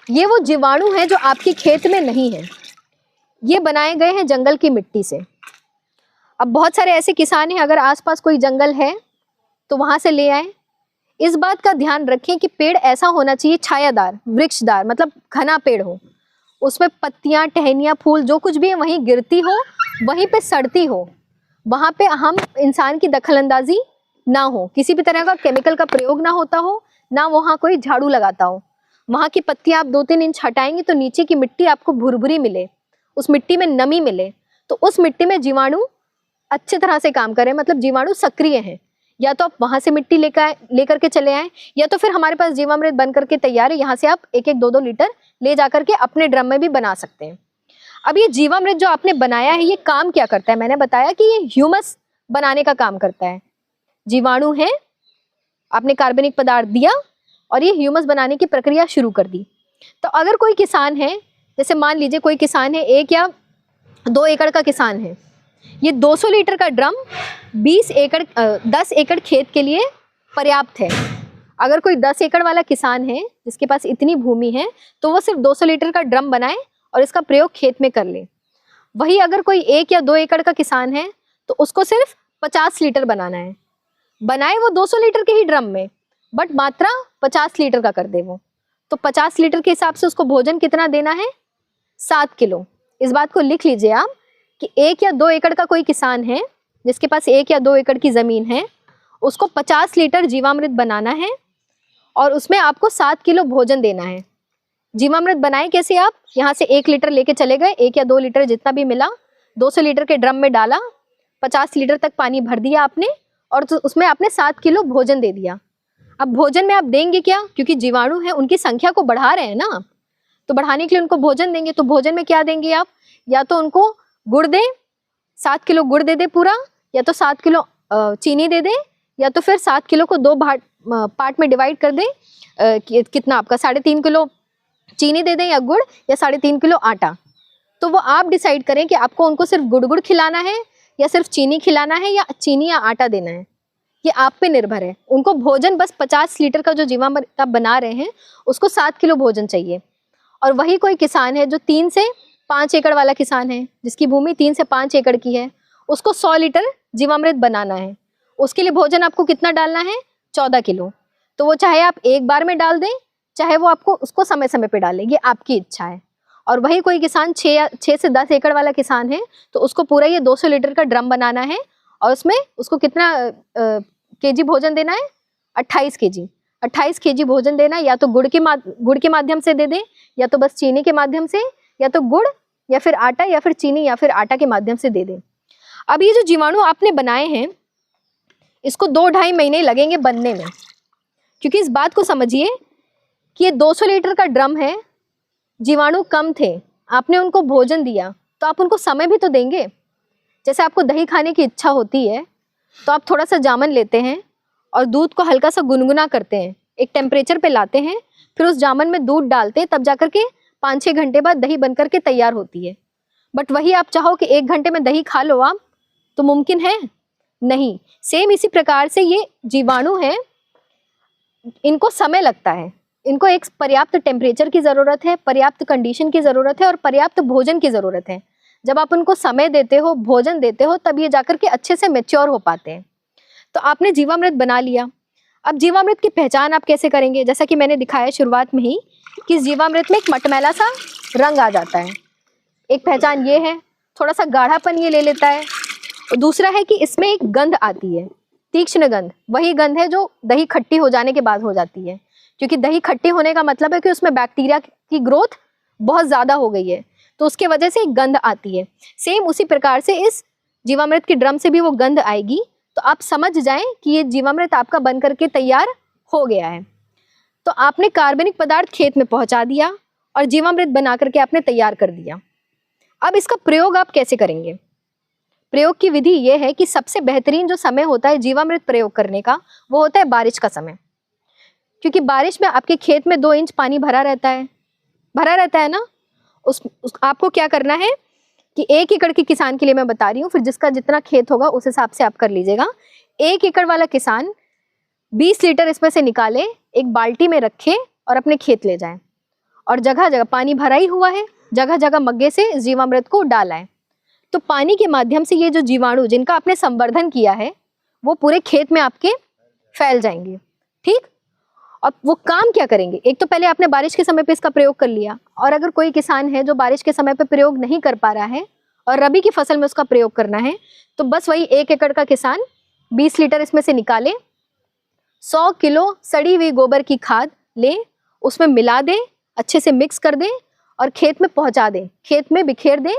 ये वो जीवाणु है जो आपके खेत में नहीं है, ये बनाए गए हैं जंगल की मिट्टी से। अब बहुत सारे ऐसे किसान हैं, अगर आसपास कोई जंगल है तो वहां से ले आए। इस बात का ध्यान रखें कि पेड़ ऐसा होना चाहिए छायादार, वृक्षदार, मतलब घना पेड़ हो, उसमें पत्तियां, टहनियां, फूल जो कुछ भी है वहीं गिरती हो, वहीं पे सड़ती हो, वहां पे हम इंसान की दखलंदाजी ना हो, किसी भी तरह का केमिकल का प्रयोग ना होता हो, ना वहाँ कोई झाड़ू लगाता हो। वहाँ की पत्तियां आप 2-3 इंच हटाएंगे तो नीचे की मिट्टी आपको भुरभुरी मिले, उस मिट्टी में नमी मिले, तो उस मिट्टी में जीवाणु अच्छी तरह से काम करें, मतलब जीवाणु सक्रिय हैं। या तो आप वहां से मिट्टी लेकर के चले आए, या तो फिर हमारे पास जीवामृत बन करके तैयार है, यहाँ से आप 1-1, 2-2 लीटर ले जाकर के अपने ड्रम में भी बना सकते हैं। अब ये जीवामृत जो आपने बनाया है ये काम क्या करता है? मैंने बताया कि ये ह्यूमस बनाने का काम करता है। जीवाणु है, आपने कार्बनिक पदार्थ दिया और ये ह्यूमस बनाने की प्रक्रिया शुरू कर दी। तो अगर कोई किसान है, जैसे मान लीजिए कोई किसान है, 1 या 2 एकड़ का किसान है, ये 200 लीटर का ड्रम 10 एकड़ खेत के लिए पर्याप्त है। अगर कोई 10 एकड़ वाला किसान है जिसके पास इतनी भूमि है तो वो सिर्फ 200 लीटर का ड्रम बनाए और इसका प्रयोग खेत में कर ले। वही अगर कोई 1 या 2 एकड़ का किसान है तो उसको सिर्फ 50 लीटर बनाना है। बनाए वो 200 लीटर के ही ड्रम में, बट मात्रा 50 लीटर का कर दे वो। तो 50 लीटर के हिसाब से उसको भोजन कितना देना है? 7 किलो। इस बात को लिख लीजिए आप कि 1 या 2 एकड़ का कोई किसान है जिसके पास 1 या 2 एकड़ की ज़मीन है, उसको 50 लीटर जीवामृत बनाना है और उसमें आपको 7 किलो भोजन देना है। जीवामृत बनाए कैसे? आप यहाँ से 1 लीटर लेके चले गए, 1 या 2 लीटर जितना भी मिला, 200 लीटर के ड्रम में डाला, 50 लीटर तक पानी भर दिया आपने और तो उसमें आपने 7 किलो भोजन दे दिया। अब भोजन में आप देंगे क्या? क्योंकि जीवाणु है, उनकी संख्या को बढ़ा रहे हैं ना आप, तो बढ़ाने के लिए उनको भोजन देंगे। तो भोजन में क्या देंगे आप? या तो उनको गुड़ दें, 7 किलो गुड़ दे दे पूरा, या तो 7 किलो चीनी दे दे, या तो फिर 7 किलो को 2 पार्ट में डिवाइड कर दें। कितना आपका 3.5 किलो चीनी दे दें या गुड़, या 3.5 किलो आटा। तो वो आप डिसाइड करें कि आपको उनको सिर्फ गुड़ खिलाना है या सिर्फ चीनी खिलाना है या चीनी या आटा देना है। ये आप पे निर्भर है। उनको भोजन बस 50 लीटर का जो जीवामृत आप बना रहे हैं उसको 7 किलो भोजन चाहिए। और वही कोई किसान है जो 3 से 5 एकड़ वाला किसान है, जिसकी भूमि 3 से 5 एकड़ की है, उसको 100 लीटर जीवामृत बनाना है। उसके लिए भोजन आपको कितना डालना है? 14 किलो। तो वो चाहे आप एक बार में डाल दें, चाहे वो आपको उसको समय समय पे डालें, ये आपकी इच्छा है। और वही कोई किसान 6 से 10 एकड़ वाला किसान है तो उसको पूरा ये 200 लीटर का ड्रम बनाना है और उसमें उसको कितना केजी भोजन देना है? 28 केजी। 28 केजी भोजन देना है। या तो गुड़ के माध्यम से दे दें, या तो बस चीनी के माध्यम से, या तो गुड़ या फिर आटा, या फिर चीनी या फिर आटा के माध्यम से दे दें। अब ये जो जीवाणु आपने बनाए हैं इसको 2-2.5 महीने लगेंगे बनने में, क्योंकि इस बात को समझिए कि ये 200 लीटर का ड्रम है, जीवाणु कम थे, आपने उनको भोजन दिया तो आप उनको समय भी तो देंगे। जैसे आपको दही खाने की इच्छा होती है तो आप थोड़ा सा जामुन लेते हैं और दूध को हल्का सा गुनगुना करते हैं, एक टेम्परेचर पे लाते हैं, फिर उस जामुन में दूध डालते हैं, तब जाकर के 5-6 घंटे बाद दही बनकर के तैयार होती है। बट वही आप चाहो कि 1 घंटे में दही खा लो आप, तो मुमकिन है नहीं। सेम इसी प्रकार से ये जीवाणु है, इनको समय लगता है, इनको एक पर्याप्त टेम्परेचर की ज़रूरत है, पर्याप्त कंडीशन की ज़रूरत है और पर्याप्त भोजन की ज़रूरत है। जब आप उनको समय देते हो, भोजन देते हो, तब ये जाकर के अच्छे से मैच्योर हो पाते हैं। तो आपने जीवामृत बना लिया। अब जीवामृत की पहचान आप कैसे करेंगे? जैसा कि मैंने दिखाया शुरुआत में ही कि इस जीवामृत में एक मटमैला सा रंग आ जाता है। एक पहचान ये है, थोड़ा सा गाढ़ापन ये ले लेता है। और दूसरा है कि इसमें एक गंध आती है, तीक्ष्ण गंध। वही गंध है जो दही खट्टी हो जाने के बाद हो जाती है, क्योंकि दही खट्टी होने का मतलब है कि उसमें बैक्टीरिया की ग्रोथ बहुत ज़्यादा हो गई है, तो उसके वजह से एक गंध आती है। सेम उसी प्रकार से इस जीवामृत के ड्रम से भी वो गंध आएगी। तो आप समझ जाएं कि ये जीवामृत आपका बन करके तैयार हो गया है। तो आपने कार्बनिक पदार्थ खेत में पहुंचा दिया और जीवामृत बना करके आपने तैयार कर दिया। अब इसका प्रयोग आप कैसे करेंगे? प्रयोग की विधि ये है कि सबसे बेहतरीन जो समय होता है जीवामृत प्रयोग करने का, वो होता है बारिश का समय। क्योंकि बारिश में आपके खेत में 2 इंच पानी भरा रहता है ना। आपको क्या करना है कि 1 एकड़ के किसान के लिए मैं बता रही हूँ, फिर जिसका जितना खेत होगा उस हिसाब से आप कर लीजिएगा। 1 एकड़ वाला किसान 20 लीटर इसमें से निकाले, एक बाल्टी में रखे और अपने खेत ले जाए, और जगह जगह पानी भरा ही हुआ है, जगह जगह मग्गे से इस जीवामृत को डालाएं। तो पानी के माध्यम से ये जो जीवाणु जिनका आपने संवर्धन किया है वो पूरे खेत में आपके फैल जाएंगे। ठीक। अब वो काम क्या करेंगे? एक तो पहले आपने बारिश के समय पे इसका प्रयोग कर लिया, और अगर कोई किसान है जो बारिश के समय पे प्रयोग नहीं कर पा रहा है और रबी की फसल में उसका प्रयोग करना है, तो बस वही 1 एकड़ का किसान 20 लीटर इसमें से निकाले, 100 किलो सड़ी हुई गोबर की खाद ले, उसमें मिला दें, अच्छे से मिक्स कर दें और खेत में पहुंचा दें, खेत में बिखेर दें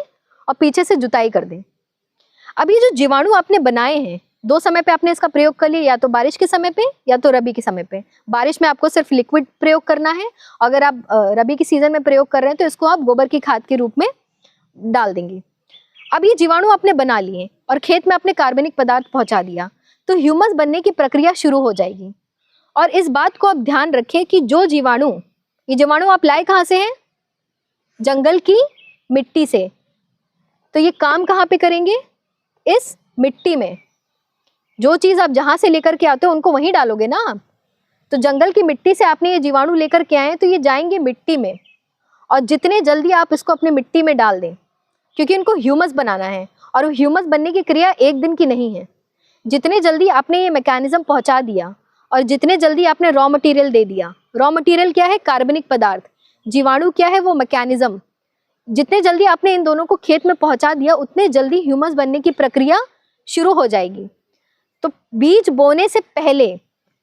और पीछे से जुताई कर दें। अब ये जो जीवाणु आपने बनाए हैं, 2 समय पे आपने इसका प्रयोग कर लिया, या तो बारिश के समय पे या तो रबी के समय पे। बारिश में आपको सिर्फ लिक्विड प्रयोग करना है, अगर आप रबी की सीजन में प्रयोग कर रहे हैं तो इसको आप गोबर की खाद के रूप में डाल देंगे। अब ये जीवाणु आपने बना लिए और खेत में आपने कार्बनिक पदार्थ पहुंचा दिया, तो ह्यूमस बनने की प्रक्रिया शुरू हो जाएगी। और इस बात को आप ध्यान रखें कि जो जीवाणु, ये जीवाणु आप लाए कहाँ से हैं? जंगल की मिट्टी से। तो ये काम कहाँ पे करेंगे? इस मिट्टी में। जो चीज आप जहां से लेकर के आते हो उनको वहीं डालोगे ना आप। तो जंगल की मिट्टी से आपने ये जीवाणु लेकर के आए, तो ये जाएंगे मिट्टी में, और जितने जल्दी आप इसको अपने मिट्टी में डाल दें, क्योंकि इनको ह्यूमस बनाना है, और ह्यूमस बनने की क्रिया एक दिन की नहीं है। जितने जल्दी आपने ये मैकेनिज्म पहुंचा दिया और जितने जल्दी आपने रॉ मटेरियल दे दिया, रॉ मटेरियल क्या है? कार्बनिक पदार्थ। जीवाणु क्या है? वो मैकेनिज्म। जितने जल्दी आपने इन दोनों को खेत में पहुंचा दिया, उतने जल्दी ह्यूमस बनने की प्रक्रिया शुरू हो जाएगी। तो बीज बोने से पहले,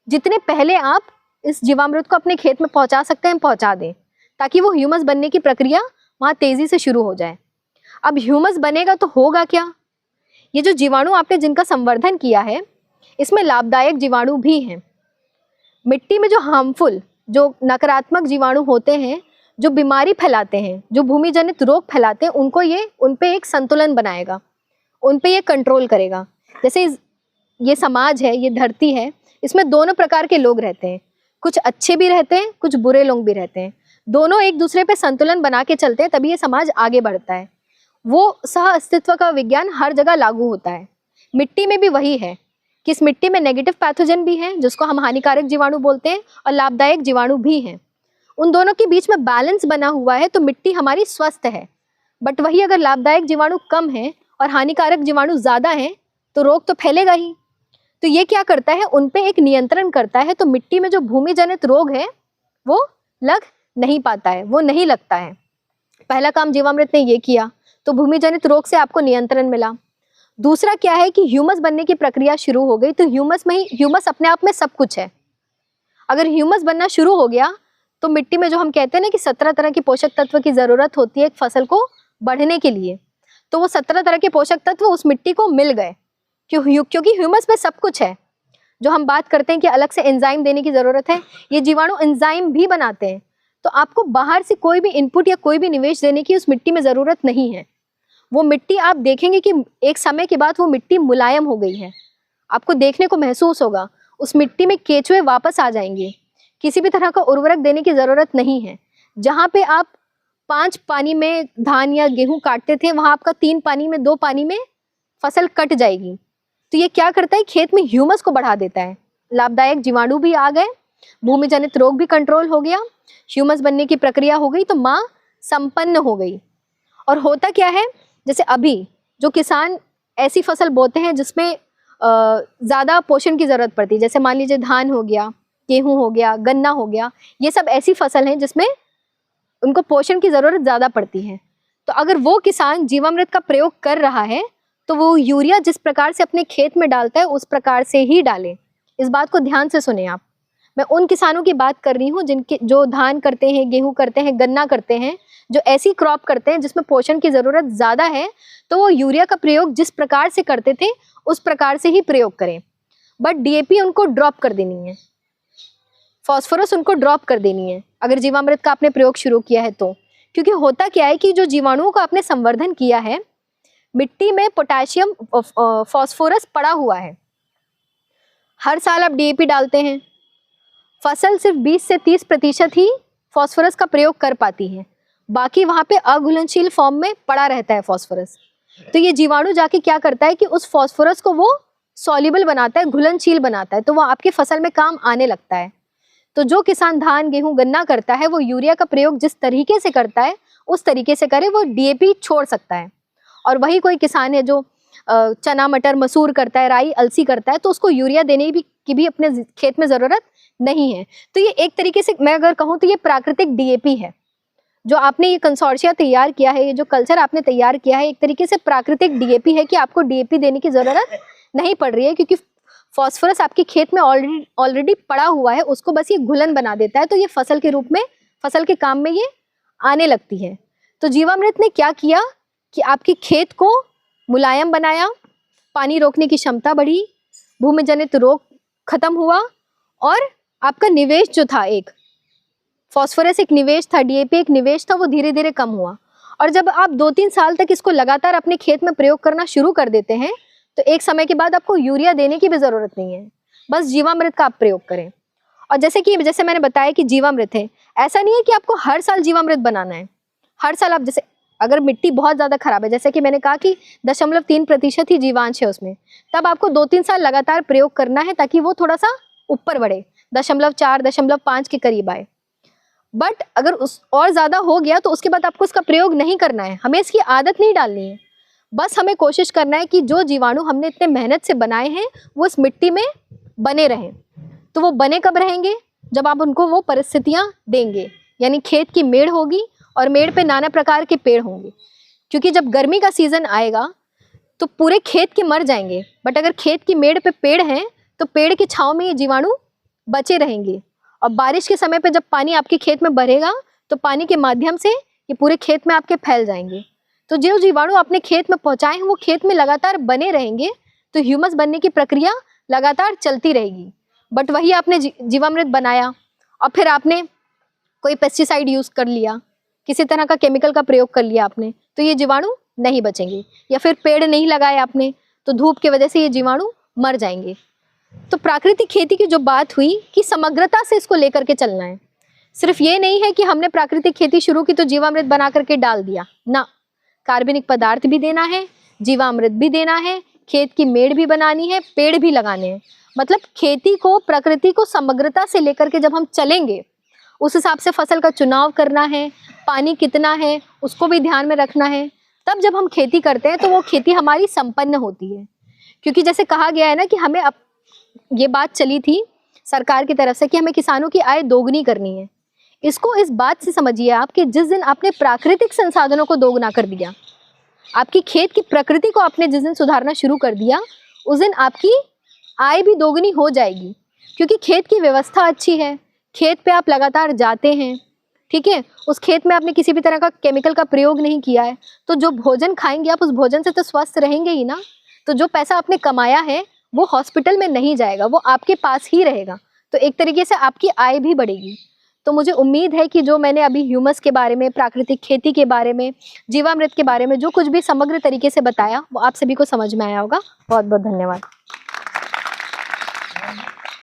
जितने पहले आप इस जीवामृत को अपने खेत में पहुंचा सकते हैं पहुंचा दें, ताकि वो ह्यूमस बनने की प्रक्रिया वहां तेजी से शुरू हो जाए। अब ह्यूमस बनेगा तो होगा क्या? ये जो जीवाणु आपने जिनका संवर्धन किया है, इसमें लाभदायक जीवाणु भी हैं। मिट्टी में जो हार्मफुल, जो नकारात्मक जीवाणु होते हैं, जो बीमारी फैलाते हैं, जो भूमि जनित रोग फैलाते हैं, उनको ये, उन पे एक संतुलन बनाएगा, उन पे ये कंट्रोल करेगा। जैसे ये समाज है, ये धरती है, इसमें दोनों प्रकार के लोग रहते हैं। कुछ अच्छे भी रहते हैं, कुछ बुरे लोग भी रहते हैं। दोनों एक दूसरे पे संतुलन बना के चलते हैं, तभी ये समाज आगे बढ़ता है। वो सह अस्तित्व का विज्ञान हर जगह लागू होता है। मिट्टी में भी वही है कि इस मिट्टी में नेगेटिव पैथोजन भी है, जिसको हम हानिकारक जीवाणु बोलते हैं, और लाभदायक जीवाणु भी हैं। उन दोनों के बीच में बैलेंस बना हुआ है, तो मिट्टी हमारी स्वस्थ है। बट वही अगर लाभदायक जीवाणु कम है और हानिकारक जीवाणु ज्यादा है, तो रोग तो फैलेगा ही। तो ये क्या करता है? उन पे एक नियंत्रण करता है। तो मिट्टी में जो भूमि जनित रोग है वो लग नहीं पाता है, वो नहीं लगता है। पहला काम जीवामृत ने ये किया, तो भूमि जनित रोग से आपको नियंत्रण मिला। दूसरा क्या है कि ह्यूमस बनने की प्रक्रिया शुरू हो गई। तो ह्यूमस में ही, ह्यूमस अपने आप में सब कुछ है। अगर ह्यूमस बनना शुरू हो गया, तो मिट्टी में जो हम कहते हैं ना कि 17 तरह के पोषक तत्व की जरूरत होती है एक फसल को बढ़ने के लिए, तो वो 17 तरह के पोषक तत्व उस मिट्टी को मिल गए, क्योंकि ह्यूमस में सब कुछ है। जो हम बात करते हैं कि अलग से एंजाइम देने की जरूरत है, ये जीवाणु एंजाइम भी बनाते हैं। तो आपको बाहर से कोई भी इनपुट या कोई भी निवेश देने की उस मिट्टी में जरूरत नहीं है। वो मिट्टी आप देखेंगे कि एक समय के बाद वो मिट्टी मुलायम हो गई है। आपको देखने को महसूस होगा, उस मिट्टी में केचुए वापस आ जाएंगे। किसी भी तरह का उर्वरक देने की जरूरत नहीं है। जहाँ पे आप 5 पानी में धान या गेहूं काटते थे, वहां आपका 3 पानी में, 2 पानी में फसल कट जाएगी। तो ये क्या करता है? खेत में ह्यूमस को बढ़ा देता है। लाभदायक जीवाणु भी आ गए, भूमि जनित रोग भी कंट्रोल हो गया, ह्यूमस बनने की प्रक्रिया हो गई, तो माँ संपन्न हो गई। और होता क्या है, जैसे अभी जो किसान ऐसी फसल बोते हैं जिसमें ज़्यादा पोषण की ज़रूरत पड़ती है, जैसे मान लीजिए धान हो गया, गेहूं हो गया, गन्ना हो गया, ये सब ऐसी फसल हैं जिसमें उनको पोषण की ज़रूरत ज़्यादा पड़ती है। तो अगर वो किसान जीवामृत का प्रयोग कर रहा है, तो वो यूरिया जिस प्रकार से अपने खेत में डालता है उस प्रकार से ही डाले। इस बात को ध्यान से सुने आप। मैं उन किसानों की बात कर रही हूँ जो धान करते हैं, गेहूं करते हैं, गन्ना करते हैं, जो ऐसी क्रॉप करते हैं जिसमें पोषण की ज़रूरत ज़्यादा है, तो वो यूरिया का प्रयोग जिस प्रकार से करते थे उस प्रकार से ही प्रयोग करें। बट डीएपी उनको ड्रॉप कर देनी है, फॉस्फोरस उनको ड्रॉप कर देनी है अगर जीवामृत का आपने प्रयोग शुरू किया है तो। क्योंकि होता क्या है कि जो जीवाणुओं का आपने संवर्धन किया है, मिट्टी में पोटेशियम फॉस्फोरस पड़ा हुआ है। हर साल आप डीएपी डालते हैं, फसल सिर्फ 20 से 30% ही फॉस्फोरस का प्रयोग कर पाती है, बाकी वहाँ पे अघुलनशील फॉर्म में पड़ा रहता है फॉस्फोरस। तो ये जीवाणु जाके क्या करता है कि उस फॉस्फोरस को वो सॉल्युबल बनाता है, घुलनशील बनाता है, तो वो आपकी फसल में काम आने लगता है। तो जो किसान धान, गेहूं, गन्ना करता है, वो यूरिया का प्रयोग जिस तरीके से करता है उस तरीके से करे, वो डीएपी छोड़ सकता है। और वही कोई किसान है जो चना, मटर, मसूर करता है, राई, अलसी करता है, तो उसको यूरिया देने की भी अपने खेत में ज़रूरत नहीं है। तो ये एक तरीके से मैं अगर कहूँ तो ये प्राकृतिक डीएपी है जो आपने ये कंसोर्शिया तैयार किया है, ये जो कल्चर आपने तैयार किया है, एक तरीके से प्राकृतिक डीएपी है कि आपको डीएपी देने की ज़रूरत नहीं पड़ रही है, क्योंकि फॉस्फोरस आपके खेत में ऑलरेडी पड़ा हुआ है, उसको बस ये घुलन बना देता है, तो ये फसल के रूप में, फसल के काम में ये आने लगती है। तो जीवामृत ने क्या किया कि आपके खेत को मुलायम बनाया, पानी रोकने की क्षमता बढ़ी, भूमि जनित रोग खत्म हुआ, और आपका निवेश जो था, एक फॉस्फोरस एक निवेश था, डीएपी एक निवेश था, वो धीरे धीरे कम हुआ। और जब आप 2-3 साल तक इसको लगातार अपने खेत में प्रयोग करना शुरू कर देते हैं तो एक समय के बाद आपको यूरिया देने की भी जरूरत नहीं है, बस जीवामृत का आप प्रयोग करें। और जैसे मैंने बताया कि जीवामृत है, ऐसा नहीं है कि आपको हर साल जीवामृत बनाना है। हर साल आप जैसे अगर मिट्टी बहुत ज़्यादा खराब है, जैसे कि मैंने कहा कि 0.3% ही जीवांश है उसमें, तब आपको 2-3 साल लगातार प्रयोग करना है ताकि वो थोड़ा सा ऊपर बढ़े, 0.4 0.5 के करीब आए। बट अगर उस और ज़्यादा हो गया तो उसके बाद आपको इसका प्रयोग नहीं करना है, हमें इसकी आदत नहीं डालनी है। बस हमें कोशिश करना है कि जो जीवाणु हमने इतने मेहनत से बनाए हैं वो इस मिट्टी में बने रहें। तो वो बने कब रहेंगे? जब आप उनको वो परिस्थितियाँ देंगे, यानी खेत की मेड़ होगी और मेड़ पे नाना प्रकार के पेड़ होंगे, क्योंकि जब गर्मी का सीज़न आएगा तो पूरे खेत के मर जाएंगे, बट अगर खेत की मेड़ पे पेड़ हैं तो पेड़ की छाँव में ये जीवाणु बचे रहेंगे। और बारिश के समय पे जब पानी आपके खेत में भरेगा तो पानी के माध्यम से ये पूरे खेत में आपके फैल जाएंगे। तो जो जीवाणु आपने खेत में पहुँचाए हैं वो खेत में लगातार बने रहेंगे, तो ह्यूमस बनने की प्रक्रिया लगातार चलती रहेगी। बट वही आपने जीवामृत बनाया और फिर आपने कोई पेस्टिसाइड यूज़ कर लिया, किसी तरह का केमिकल का प्रयोग कर लिया आपने, तो ये जीवाणु नहीं बचेंगे। या फिर पेड़ नहीं लगाए आपने तो धूप की वजह से ये जीवाणु मर जाएंगे। तो प्राकृतिक खेती की जो बात हुई कि समग्रता से इसको लेकर के चलना है, सिर्फ ये नहीं है कि हमने प्राकृतिक खेती शुरू की तो जीवामृत बना करके डाल दिया ना, कार्बनिक पदार्थ भी देना है, जीवामृत भी देना है, खेत की मेड़ भी बनानी है, पेड़ भी लगाने हैं। मतलब खेती को, प्रकृति को समग्रता से लेकर के जब हम चलेंगे, उस हिसाब से फसल का चुनाव करना है, पानी कितना है उसको भी ध्यान में रखना है, तब जब हम खेती करते हैं तो वो खेती हमारी संपन्न होती है। क्योंकि जैसे कहा गया है ना कि हमें अब ये बात चली थी सरकार की तरफ से कि हमें किसानों की आय दोगुनी करनी है। इसको इस बात से समझिए आप कि जिस दिन आपने प्राकृतिक संसाधनों को दोगुना कर दिया, आपकी खेत की प्रकृति को आपने जिस दिन सुधारना शुरू कर दिया, उस दिन आपकी आय भी दोगुनी हो जाएगी। क्योंकि खेत की व्यवस्था अच्छी है, खेत पे आप लगातार जाते हैं, ठीक है, उस खेत में आपने किसी भी तरह का केमिकल का प्रयोग नहीं किया है, तो जो भोजन खाएंगे आप उस भोजन से तो स्वस्थ रहेंगे ही ना। तो जो पैसा आपने कमाया है वो हॉस्पिटल में नहीं जाएगा, वो आपके पास ही रहेगा। तो एक तरीके से आपकी आय भी बढ़ेगी। तो मुझे उम्मीद है कि जो मैंने अभी ह्यूमस के बारे में, प्राकृतिक खेती के बारे में, जीवामृत के बारे में जो कुछ भी समग्र तरीके से बताया वो आप सभी को समझ में आया होगा। बहुत बहुत धन्यवाद।